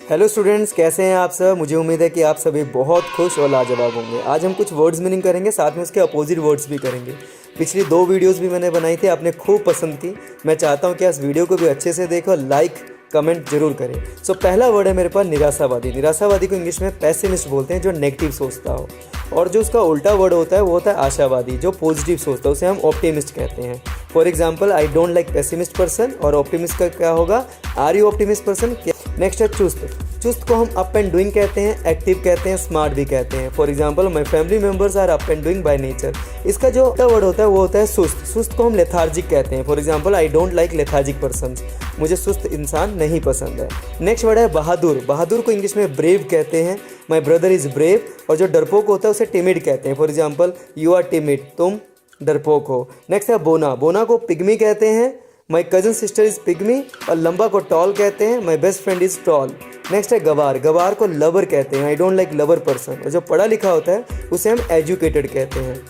Hello students, कैसे हैं आप सब। मुझे उम्मीद है कि आप सभी बहुत खुश और लाजवाब होंगे। आज हम कुछ वर्ड्स मीनिंग करेंगे, साथ में उसके अपोजिट वर्ड्स भी करेंगे। पिछली 2 वीडियोस भी मैंने बनाई थी, आपने खूब पसंद की। मैं चाहता हूं कि इस वीडियो को भी अच्छे से देखो, लाइक कमेंट जरूर करें। सो पहला वर्ड है मेरे पास निराशावादी। निराशावादी को इंग्लिश में पेसिमिस्ट बोलते हैं, जो नेगेटिव सोचता हो। और जो उसका उल्टा वर्ड होता है वो होता है आशावादी, जो पॉजिटिव सोचता है, उसे हम ऑप्टिमिस्ट कहते हैं। For example, I don't like pessimist person, और ऑप्टिमिस्ट का क्या होगा, are you optimist person. Next है चुस्त। चुस्त को हम अप एंड डूइंग कहते हैं, एक्टिव कहते हैं, स्मार्ट भी कहते हैं। For example, my family members are up and doing by nature. इसका जो वर्ड होता है वो होता है सुस्त। सुस्त को हम लेथार्जिक कहते हैं। For example, I don't like lethargic person, मुझे सुस्त इंसान नहीं पसंद है। नेक्स्ट वर्ड है बहादुर। बहादुर को इंग्लिश में ब्रेव कहते हैं। My brother is brave. और जो डरपोक होता है उसे टिमिड कहते हैं। For example, you are timid, तुम डरपोक हो। नेक्स्ट है बोना। बोना को पिग्मी कहते हैं। My cousin sister is pygmy. और लंबा को टॉल कहते हैं। My best friend is tall. Next है गवार। गवार को लवर कहते हैं। आई डोंट लाइक लवर पर्सन। और जो पढ़ा लिखा होता है उसे हम एजुकेटेड कहते हैं।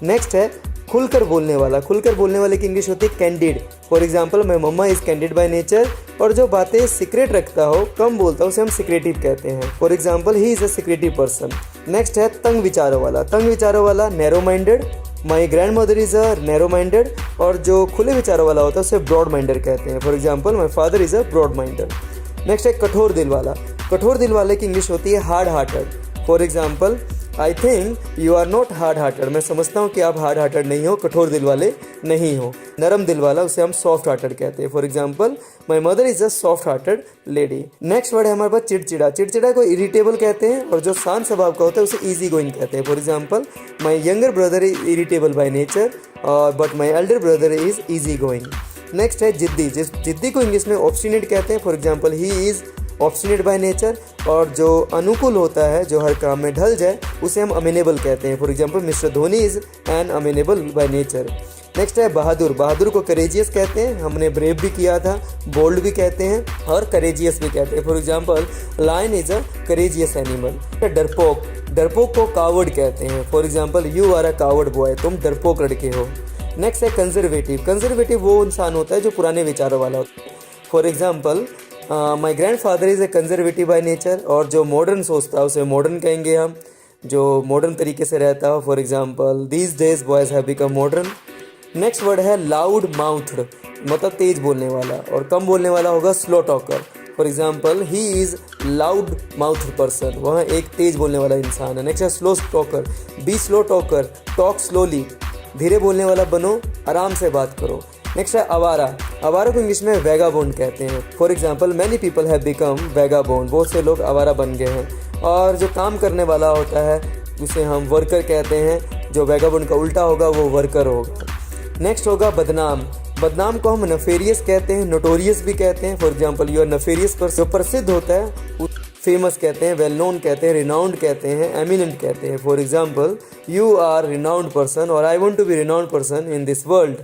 नेक्स्ट है खुलकर बोलने वाला। खुलकर बोलने वाले की इंग्लिश होती है candid. For example, my mamma is candid by nature. और जो बातें सीक्रेट रखता हो, कम बोलता हो, उसे हम सीक्रेटिव कहते हैं। For example, he is a secretive person. Next है तंग विचारों वाला। तंग विचारों वाला narrow minded. My grand mother is a narrow minded. और जो खुले विचारों वाला होता है उसे ब्रॉड माइंडेड कहते हैं। For example, my father is a broad minded. Next है कठोर दिल वाला। कठोर दिल वाले की इंग्लिश होती है hard hearted. For example, I think you are not hard hearted. मैं समझता हूँ कि आप हार्ड हार्टेड नहीं हो, कठोर दिल वाले नहीं हो। नरम दिल वाला उसे हम सॉफ्ट हार्टेड कहते हैं। For example, my mother is a soft hearted lady. Next word है हमारे पास चिड़चिड़ा। चिड़चिड़ा को इरिटेबल कहते हैं। और जो शांत स्वभाव का होता है उसे ईजी गोइंग कहते हैं। For example, my younger brother is irritable by nature, but my elder brother is easy going. Next है जिद्दी। जिद्दी को इंग्लिश में ऑब्स्टिनेट कहते हैं। For example, he is obstinate bye nature. और जो अनुकूल होता है, जो हर काम में ढल जाए, उसे हम अमेनेबल कहते हैं। For example, mister Dhoni is an अमेनेबल by nature. Next है बहादुर। बहादुर को करेजियस कहते हैं। हमने ब्रेव भी किया था, बोल्ड भी कहते हैं और करेजियस भी कहते हैं। For example, lion is a courageous animal. डरपोक। डरपोक को कावर्ड कहते हैं। For example, you are a coward boy, तुम डरपोक लड़के हो। नेक्स्ट है कंजर्वेटिव। कंजर्वेटिव वो इंसान होता है जो पुराने विचारों वाला होता है। For example, my grand father is a conservative by nature. और जो मॉडर्न सोचता है उसे मॉडर्न कहेंगे हम, जो मॉडर्न तरीके से रहता हो। For example, these days boys have become modern. Next word है लाउड माउथड, मतलब तेज बोलने वाला। और कम बोलने वाला होगा slow talker. For example, he is loud mouth person, वह एक तेज बोलने वाला इंसान है। नेक्स्ट है slow talker. Be slow talker, talk slowly, धीरे बोलने वाला बनो, आराम से बात करो। नेक्स्ट है आवारा। आवारा को इंग्लिश में वैगाबोंड कहते हैं। For example, many people have become vagabond, बहुत से लोग आवारा बन गए हैं। और जो काम करने वाला होता है उसे हम वर्कर कहते हैं। जो वैगाबोंड का उल्टा होगा वो वर्कर होगा। नेक्स्ट होगा बदनाम। बदनाम को हम नफेरियस कहते हैं, नोटोरियस भी कहते हैं। For example, you are nefarious पर जो प्रसिद्ध होता है, फेमस कहते हैं, वेल नोन कहते हैं, रिनाउंड कहते हैं, एमिनेंट कहते हैं। For example, you are renowned person और I want to be renowned person in this world.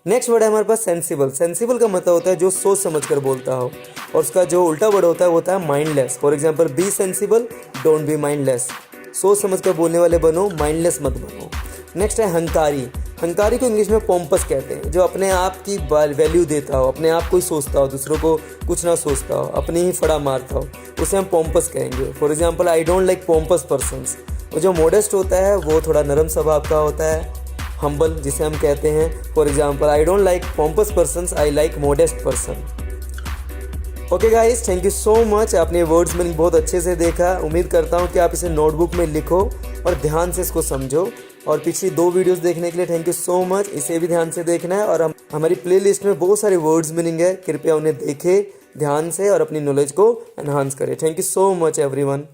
Next word है हमारे पास सेंसिबल। सेंसिबल का मतलब होता है जो सोच समझ कर बोलता हो। और उसका जो उल्टा वर्ड होता है वो होता है mindless. For example, B sensible, don't be mindless. सोच समझ कर बोलने वाले बनो, माइंडलेस मत बनो। नेक्स्ट है हंकारी। हंकारी को इंग्लिश में पोम्पस कहते हैं, जो अपने आप की वैल्यू देता हो, अपने आप को ही सोचता हो, दूसरों को कुछ ना सोचता हो, अपनी ही फड़ा मारता हो, उसे हम पोम्पस कहेंगे। For example, I don't like pompous persons. और जो मॉडेस्ट होता है वो थोड़ा नरम स्वभाव का होता है, हम्बल जिसे हम कहते हैं। For example, I don't like pompous persons, I like modest person. Okay guys, thank you so much. आपने वर्ड्स मीनिंग बहुत अच्छे से देखा। उम्मीद करता हूँ कि आप इसे नोटबुक में लिखो और ध्यान से इसको समझो। और पिछली 2 वीडियोस देखने के लिए थैंक यू सो मच। इसे भी ध्यान से देखना है। और हमारी प्लेलिस्ट में बहुत सारे वर्ड्स मीनिंग है, कृपया उन्हें देखें ध्यान से और अपनी नॉलेज को एनहांस करें। Thank you so much everyone.